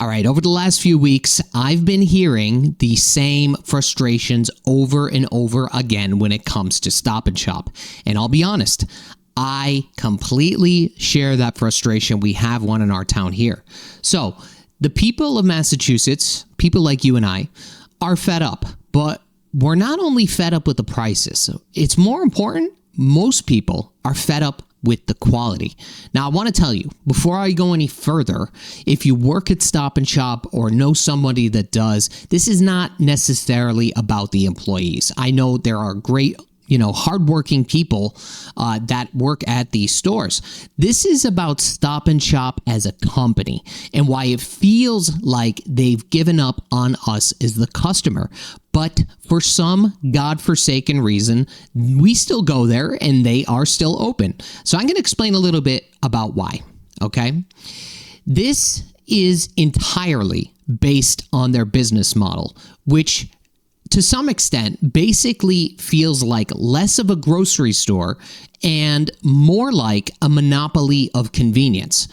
All right, over the last few weeks, I've been hearing the same frustrations over and over again when it comes to Stop and Shop. And I'll be honest, I completely share that frustration. We have one in our town here. So the people of Massachusetts, people like you and I, are fed up. But we're not only fed up with the prices. It's more important, most people are fed up with the quality. Now, I want to tell you, before I go any further, if you work at Stop and Shop or know somebody that does, this is not necessarily about the employees. I know there are great, hardworking people that work at these stores. This is about Stop and Shop as a company and why it feels like they've given up on us as the customer. But for some godforsaken reason, we still go there and they are still open. So I'm going to explain a little bit about why, okay? This is entirely based on their business model, which to some extent basically feels like less of a grocery store and more like a monopoly of convenience,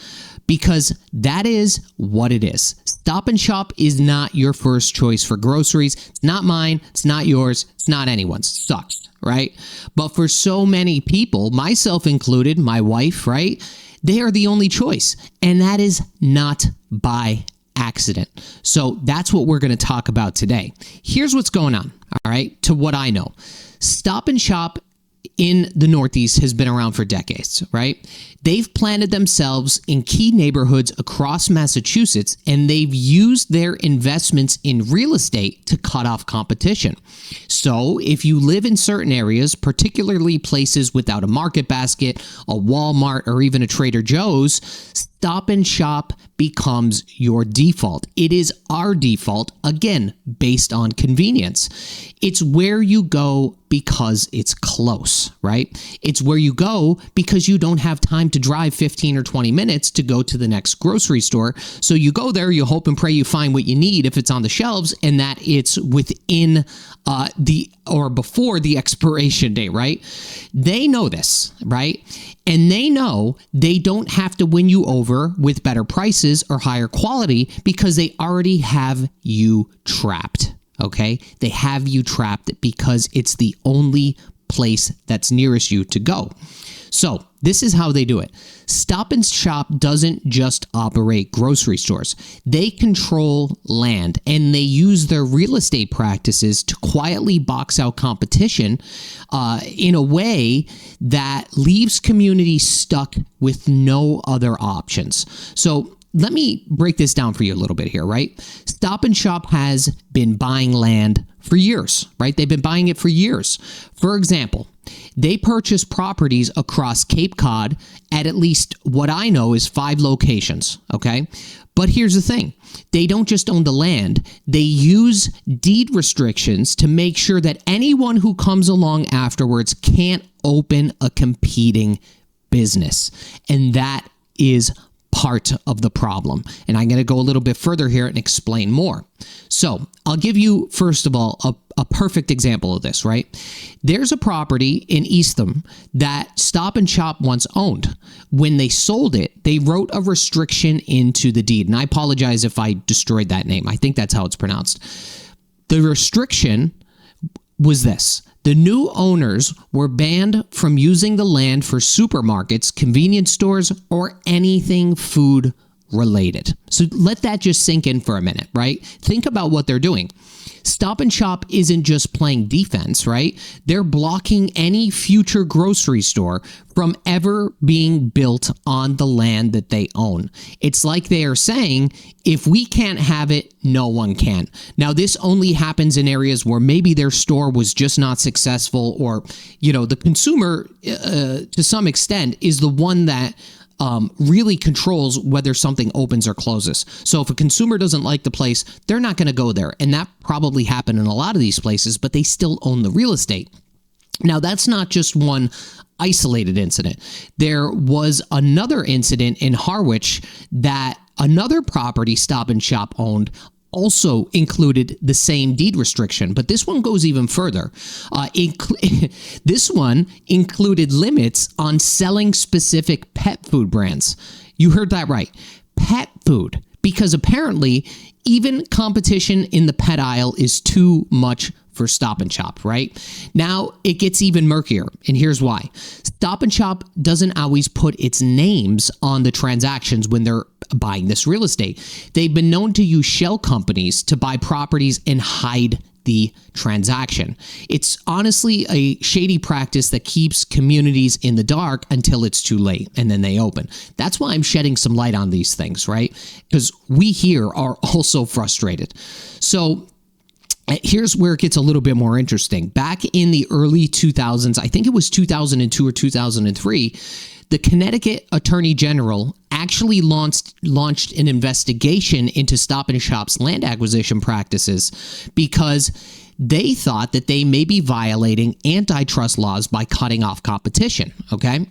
because that is what it is. Stop and Shop is not your first choice for groceries. It's not mine. It's not yours. It's not anyone's. Sucks, right? But for so many people, myself included, my wife, right? They are the only choice. And that is not by accident. So that's what we're going to talk about today. Here's what's going on, all right, to what I know. Stop and Shop in the Northeast has been around for decades, right? They've planted themselves in key neighborhoods across Massachusetts, and they've used their investments in real estate to cut off competition. So if you live in certain areas, particularly places without a market basket, a Walmart, or even a Trader Joe's, Stop and Shop becomes your default. It is our default, again, based on convenience. It's where you go because it's close, right? It's where you go because you don't have time to drive 15 or 20 minutes to go to the next grocery store. So you go there, you hope and pray you find what you need if it's on the shelves and that it's within before the expiration date, right? They know this, right? And they know they don't have to win you over with better prices or higher quality because they already have you trapped, okay? They have you trapped because it's the only place that's nearest you to go. So this is how they do it. Stop and Shop doesn't just operate grocery stores. They control land and they use their real estate practices to quietly box out competition in a way that leaves communities stuck with no other options. So let me break this down for you a little bit here, right? Stop and Shop has been buying land for years, right? They've been buying it for years. For example, they purchase properties across Cape Cod at least what I know is 5 locations, okay? But here's the thing. They don't just own the land. They use deed restrictions to make sure that anyone who comes along afterwards can't open a competing business. And that is part of the problem. And I'm going to go a little bit further here and explain more. So I'll give you, first of all, a perfect example of this, right? There's a property in Eastham that Stop and Shop once owned. When they sold it, they wrote a restriction into the deed. And I apologize if I destroyed that name. I think that's how it's pronounced. The restriction was this. The new owners were banned from using the land for supermarkets, convenience stores, or anything food related. So let that just sink in for a minute, right? Think about what they're doing. Stop and Shop isn't just playing defense, right? They're blocking any future grocery store from ever being built on the land that they own. It's like they are saying, if we can't have it, no one can. Now, this only happens in areas where maybe their store was just not successful, or, the consumer, to some extent, is the one that really controls whether something opens or closes. So if a consumer doesn't like the place, they're not going to go there. And that probably happened in a lot of these places, but they still own the real estate. Now, that's not just one isolated incident. There was another incident in Harwich that another property Stop and Shop owned also included the same deed restriction, but this one goes even further. This one included limits on selling specific pet food brands. You heard that right. Pet food. because apparently even competition in the pet aisle is too much for Stop and Shop, right? Now it gets even murkier, and here's why. Stop and Shop doesn't always put its names on the transactions when they're buying this real estate. They've been known to use shell companies to buy properties and hide the transaction. It's honestly a shady practice that keeps communities in the dark until it's too late, and then they open. That's why I'm shedding some light on these things, right? Because we here are also frustrated. So here's where it gets a little bit more interesting. Back in the early 2000s, I think it was 2002 or 2003, the Connecticut Attorney General actually launched an investigation into Stop and Shop's land acquisition practices because they thought that they may be violating antitrust laws by cutting off competition, okay?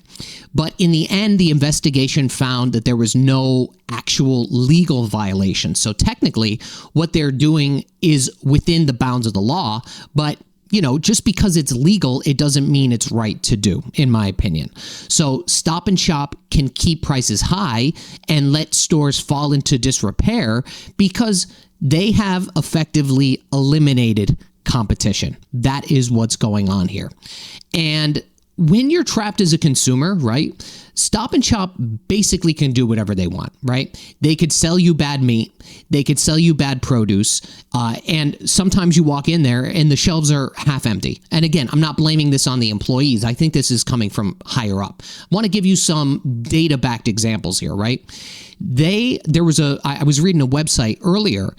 But in the end, the investigation found that there was no actual legal violation. So technically, what they're doing is within the bounds of the law, but just because it's legal, it doesn't mean it's right to do, in my opinion. So Stop and Shop can keep prices high and let stores fall into disrepair because they have effectively eliminated competition. That is what's going on here. And when you're trapped as a consumer, right, Stop and Shop basically can do whatever they want, right? They could sell you bad meat. They could sell you bad produce. And sometimes you walk in there and the shelves are half empty. And again, I'm not blaming this on the employees. I think this is coming from higher up. I want to give you some data-backed examples here, right? I was reading a website earlier,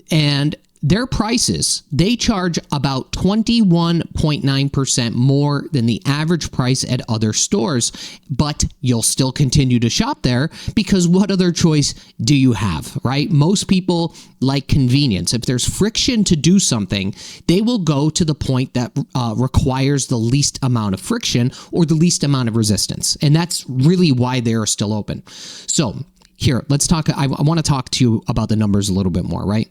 and their prices, they charge about 21.9% more than the average price at other stores, but you'll still continue to shop there because what other choice do you have, right? Most people like convenience. If there's friction to do something, they will go to the point that requires the least amount of friction or the least amount of resistance. And that's really why they are still open. So here, let's talk. I want to talk to you about the numbers a little bit more, right?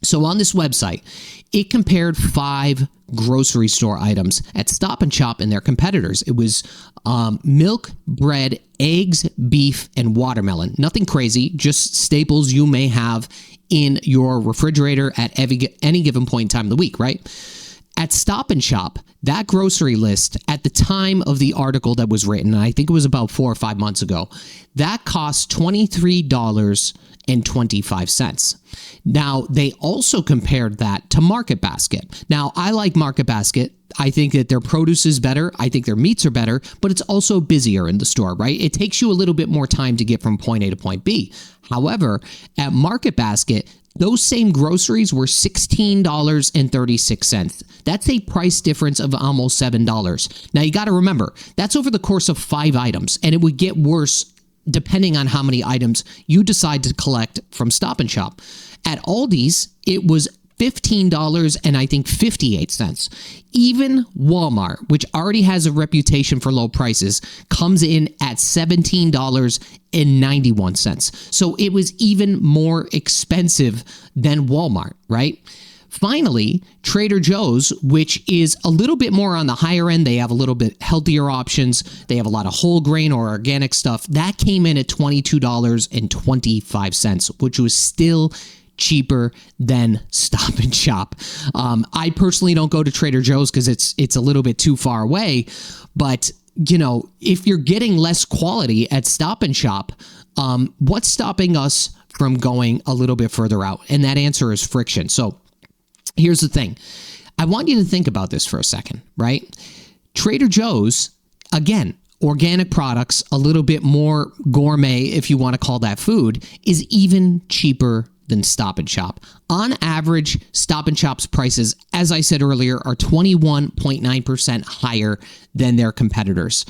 So on this website, it compared 5 grocery store items at Stop and Shop and their competitors. It was milk, bread, eggs, beef, and watermelon. Nothing crazy, just staples you may have in your refrigerator at any given point in time of the week, right? At Stop and Shop, that grocery list at the time of the article that was written, and I think it was about 4 or 5 months ago, that cost $23.25. Now, they also compared that to Market Basket. Now, I like Market Basket. I think that their produce is better. I think their meats are better, but it's also busier in the store, right? It takes you a little bit more time to get from point A to point B. However, at Market Basket, those same groceries were $16.36. That's a price difference of almost $7. Now, you got to remember, that's over the course of 5 items, and it would get worse depending on how many items you decide to collect from Stop and Shop. At Aldi's, it was $15 and I think 58 cents. Even Walmart, which already has a reputation for low prices, comes in at $17.91. So it was even more expensive than Walmart, right? Finally, Trader Joe's, which is a little bit more on the higher end, they have a little bit healthier options. They have a lot of whole grain or organic stuff. That came in at $22.25, which was still cheaper than Stop and Shop. I personally don't go to Trader Joe's because it's a little bit too far away. But, if you're getting less quality at Stop and Shop, what's stopping us from going a little bit further out? And that answer is friction. So here's the thing. I want you to think about this for a second, right? Trader Joe's, again, organic products, a little bit more gourmet, if you want to call that food, is even cheaper than Stop and Shop. On average, Stop and Shop's prices, as I said earlier, are 21.9% higher than their competitors.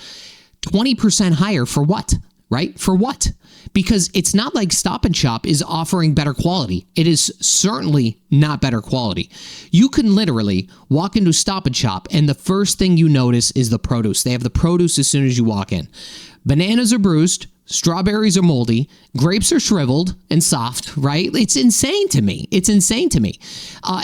20% higher for what? Right? For what? Because it's not like Stop and Shop is offering better quality. It is certainly not better quality. You can literally walk into Stop and Shop and the first thing you notice is the produce. They have the produce as soon as you walk in. Bananas are bruised, strawberries are moldy, grapes are shriveled and soft, right? It's insane to me. It's insane to me.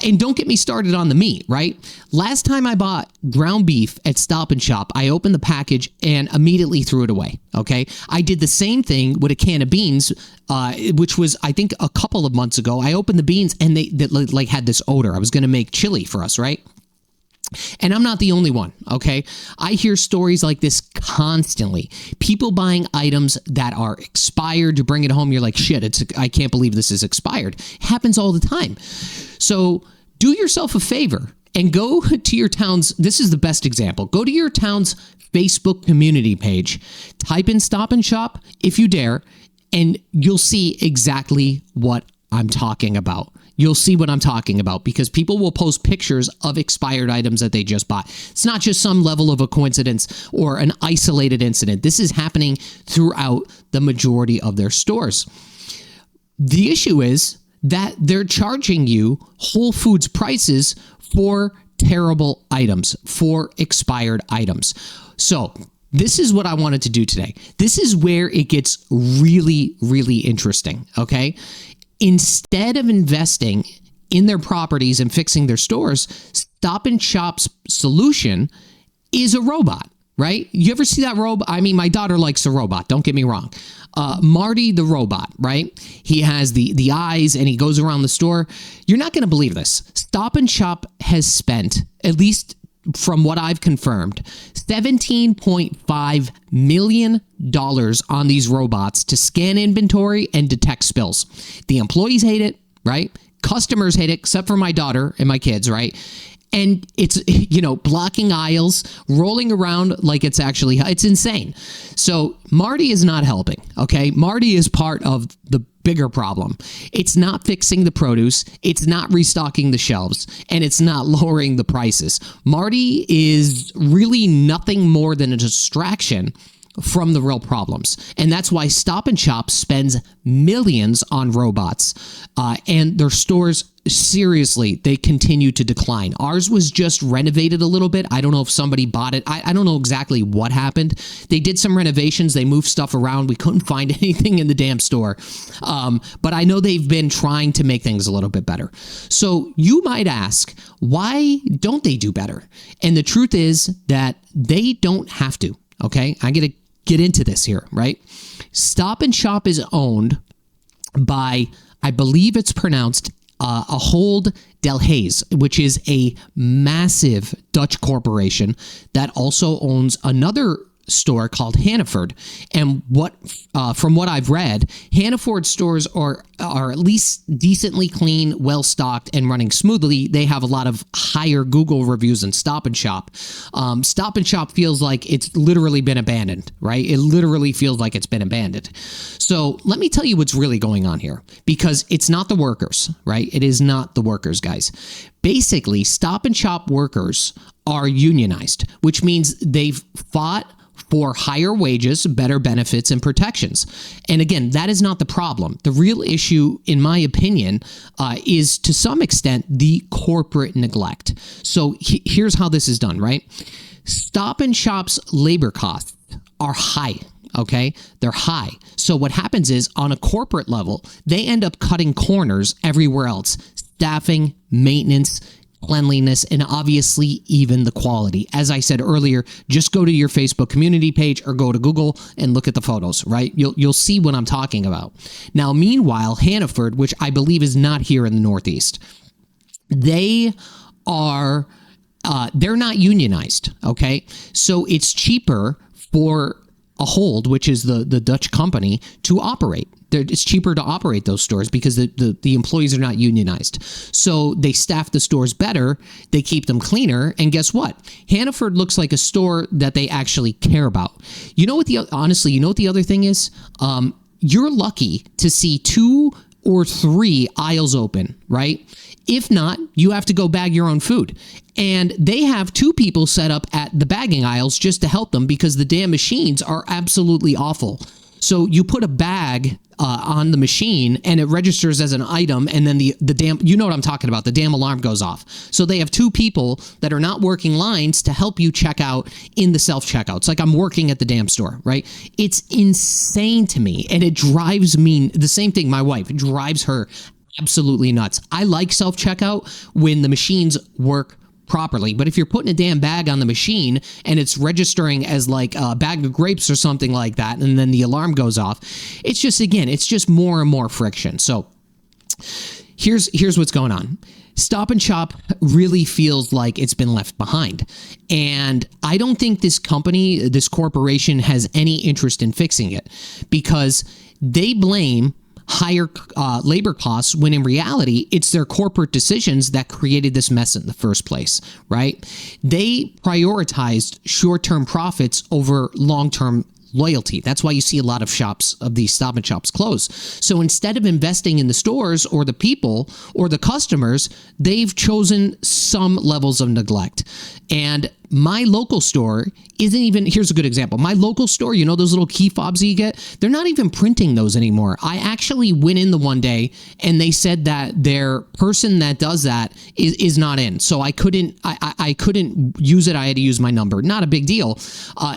And don't get me started on the meat, right? Last time I bought ground beef at Stop and Shop, I opened the package and immediately threw it away, okay? I did the same thing with a can of beans, which was, I think, a couple of months ago. I opened the beans and they like had this odor. I was going to make chili for us, right? And I'm not the only one, okay? I hear stories like this constantly. People buying items that are expired. You bring it home, you're like, shit, I can't believe this is expired. It happens all the time. So do yourself a favor and go to your town's, this is the best example, go to your town's Facebook community page, type in Stop and Shop if you dare, and you'll see exactly what I'm talking about. You'll see what I'm talking about because people will post pictures of expired items that they just bought. It's not just some level of a coincidence or an isolated incident. This is happening throughout the majority of their stores. The issue is that they're charging you Whole Foods prices for terrible items, for expired items. So this is what I wanted to do today. This is where it gets really, really interesting, okay? Instead of investing in their properties and fixing their stores, Stop and Shop's solution is a robot, right? You ever see that robot? I mean, my daughter likes a robot, don't get me wrong. Marty the robot, right? He has the eyes and he goes around the store. You're not going to believe this. Stop and Shop has spent, at least from what I've confirmed, $17.5 million on these robots to scan inventory and detect spills. The employees hate it, right? Customers hate it, except for my daughter and my kids, right? And it's, blocking aisles, rolling around like it's insane. So Marty is not helping, okay? Marty is part of the bigger problem. It's not fixing the produce, it's not restocking the shelves, and it's not lowering the prices. Marty is really nothing more than a distraction from the real problems. And that's why Stop and Shop spends millions on robots. And their stores, seriously, they continue to decline. Ours was just renovated a little bit. I don't know if somebody bought it. I don't know exactly what happened. They did some renovations. They moved stuff around. We couldn't find anything in the damn store. But I know they've been trying to make things a little bit better. So you might ask, why don't they do better? And the truth is that they don't have to. Okay, I'm going to get into this here, right? Stop and Shop is owned by, I believe it's pronounced Ahold Delhaize, which is a massive Dutch corporation that also owns another store called Hannaford. And from what I've read, Hannaford stores are at least decently clean, well stocked, and running smoothly. They have a lot of higher Google reviews than Stop and Shop. Stop and Shop feels like it's literally been abandoned, right? It literally feels like it's been abandoned. So let me tell you what's really going on here, because it's not the workers, right? It is not the workers, guys. Basically, Stop and Shop workers are unionized, which means they've fought for higher wages, better benefits, and protections. And again, that is not the problem. The real issue, in my opinion, is to some extent the corporate neglect. So here's how this is done, right? Stop and Shop's labor costs are high. Okay, they're high. So what happens is, on a corporate level, they end up cutting corners everywhere else. Staffing, maintenance, cleanliness, and obviously even the quality. As I said earlier, just go to your Facebook community page or go to Google and look at the photos, right? You'll see what I'm talking about. Now, meanwhile, Hannaford, which I believe is not here in the Northeast, they're not unionized, okay? So it's cheaper for Ahold, which is the Dutch company, to operate. It's cheaper to operate those stores because the employees are not unionized. So they staff the stores better, they keep them cleaner, and guess what? Hannaford looks like a store that they actually care about. Honestly, you know what the other thing is? You're lucky to see 2 or 3 aisles open, right? If not, you have to go bag your own food. And they have 2 people set up at the bagging aisles just to help them because the damn machines are absolutely awful. So you put a bag on the machine and it registers as an item, and then the damn, you know what I'm talking about, the damn alarm goes off. So they have two people that are not working lines to help you check out in the self-checkout. It's like I'm working at the damn store, right? It's insane to me, and it drives me, the same thing, my wife, it drives her absolutely nuts. I like self-checkout when the machines work properly, but if you're putting a damn bag on the machine and it's registering as like a bag of grapes or something like that, and then the alarm goes off, it's just, again, it's just more and more friction. So here's what's going on. Stop and Shop really feels like it's been left behind. And I don't think this company, this corporation, has any interest in fixing it, because they blame higher labor costs when in reality it's their corporate decisions that created this mess in the first place, right? They prioritized short-term profits over long-term loyalty. That's why you see a lot of shops, of these Stop and Shops, close. So instead of investing in the stores or the people or the customers, they've chosen some levels of neglect. And my local store isn't even, here's a good example. My local store, you know those little key fobs you get? They're not even printing those anymore. I actually went in the one day and they said that their person that does that is not in. So I couldn't use it. I had to use my number. Not a big deal.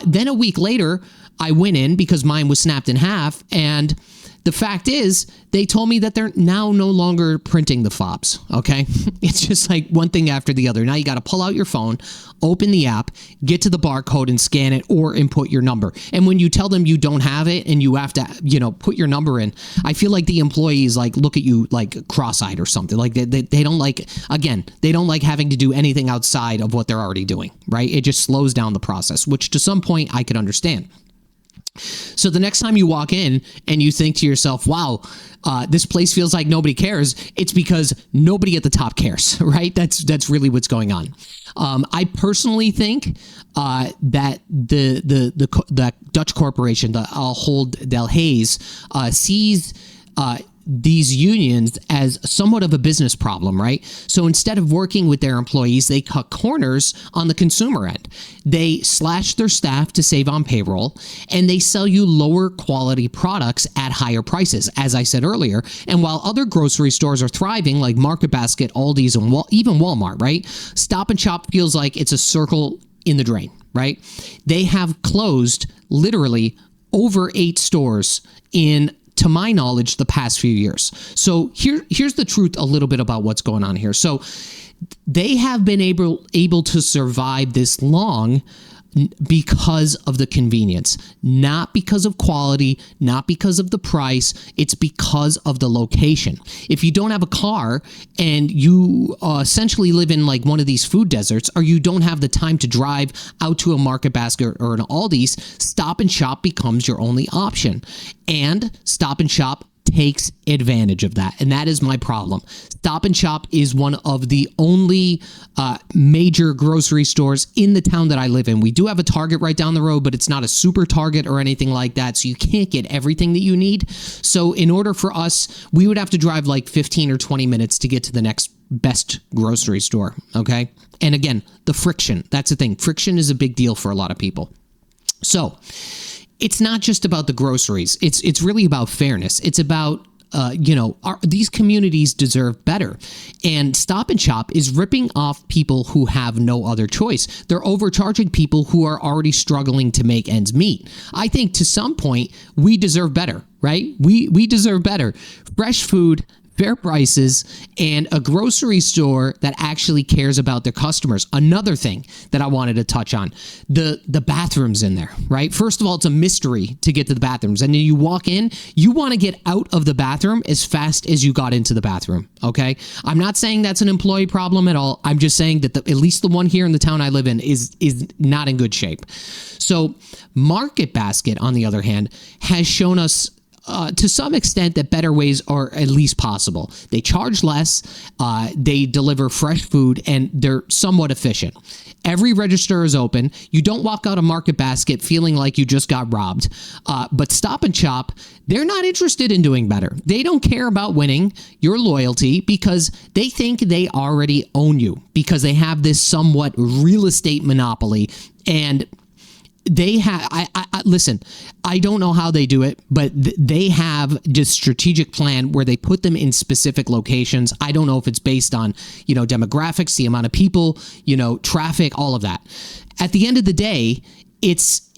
Then a week later, I went in because mine was snapped in half, and the fact is, they told me that they're now no longer printing the fobs, okay? It's just like one thing after the other. Now you got to pull out your phone, open the app, get to the barcode and scan it, or input your number. And when you tell them you don't have it and you have to, put your number in, I feel like the employees like look at you like cross-eyed or something. Like they don't like, again, they don't like having to do anything outside of what they're already doing, right? It just slows down the process, which to some point I could understand. So the next time you walk in and you think to yourself, wow, this place feels like nobody cares, it's because nobody at the top cares, right? That's really what's going on. I personally think that the Dutch corporation, the Ahold Delhaize, sees these unions as somewhat of a business problem, right? So instead of working with their employees, they cut corners on the consumer end. They slash their staff to save on payroll, and they sell you lower quality products at higher prices, as I said earlier. And while other grocery stores are thriving, like Market Basket, Aldi's, and even Walmart, right? Stop and Shop feels like it's a circle in the drain, right? They have closed literally over 8 stores in, to my knowledge, the past few years. So here's the truth a little bit about what's going on here. So they have been able to survive this long because of the convenience, not because of quality, not because of the price. It's because of the location. If you don't have a car and you essentially live in like one of these food deserts, or you don't have the time to drive out to a Market Basket or an Aldi's, Stop and Shop becomes your only option. And Stop and Shop takes advantage of that, and that is my problem. Stop and Shop is one of the only major grocery stores in the town that I live in. We do have a Target right down the road, but it's not a super Target or anything like that, so you can't get everything that you need. So in order for us, we would have to drive like 15 or 20 minutes to get to the next best grocery store, okay? And again, the friction, that's the thing. Friction is a big deal for a lot of people. So it's not just about the groceries. It's really about fairness. It's about, these communities deserve better. And Stop and Shop is ripping off people who have no other choice. They're overcharging people who are already struggling to make ends meet. I think to some point, we deserve better, right? We deserve better. Fresh food, fair prices, and a grocery store that actually cares about their customers. Another thing that I wanted to touch on, the bathrooms in there, right? First of all, it's a mystery to get to the bathrooms. And then you walk in, you want to get out of the bathroom as fast as you got into the bathroom, okay? I'm not saying that's an employee problem at all. I'm just saying that at least the one here in the town I live in is not in good shape. So Market Basket, on the other hand, has shown us to some extent that better ways are at least possible. They charge less, they deliver fresh food, and they're somewhat efficient. Every register is open. You don't walk out of Market Basket feeling like you just got robbed. But Stop and Shop, they're not interested in doing better. They don't care about winning your loyalty because they think they already own you, because they have this somewhat real estate monopoly, and they have, listen, I don't know how they do it, but they have just strategic plan where they put them in specific locations. I don't know if it's based on, demographics, the amount of people, traffic, all of that. At the end of the day, it's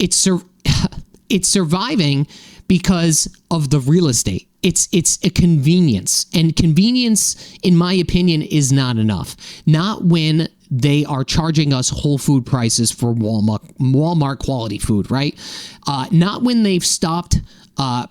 surviving because of the real estate. It's a convenience, and convenience, in my opinion, is not enough. Not when they are charging us whole food prices for Walmart quality food, right? Not when they've stopped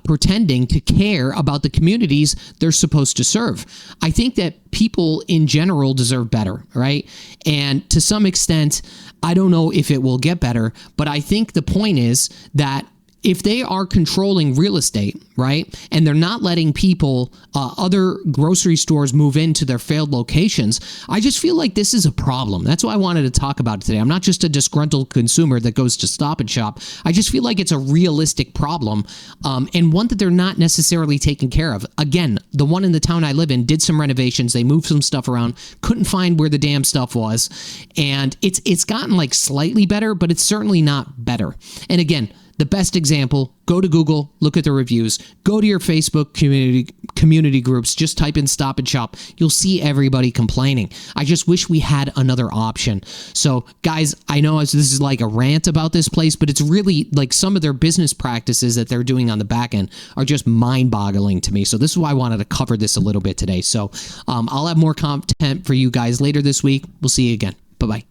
pretending to care about the communities they're supposed to serve. I think that people in general deserve better, right? And to some extent, I don't know if it will get better, but I think the point is that if they are controlling real estate, right, and they're not letting people, other grocery stores move into their failed locations, I just feel like this is a problem. That's why I wanted to talk about it today. I'm not just a disgruntled consumer that goes to Stop and Shop. I just feel like it's a realistic problem, and one that they're not necessarily taking care of. Again, the one in the town I live in did some renovations. They moved some stuff around, couldn't find where the damn stuff was, and it's gotten like slightly better, but it's certainly not better. And again, the best example, go to Google, look at the reviews, go to your Facebook community groups, just type in Stop and Shop. You'll see everybody complaining. I just wish we had another option. So, guys, I know this is like a rant about this place, but it's really like some of their business practices that they're doing on the back end are just mind-boggling to me. So this is why I wanted to cover this a little bit today. So I'll have more content for you guys later this week. We'll see you again. Bye-bye.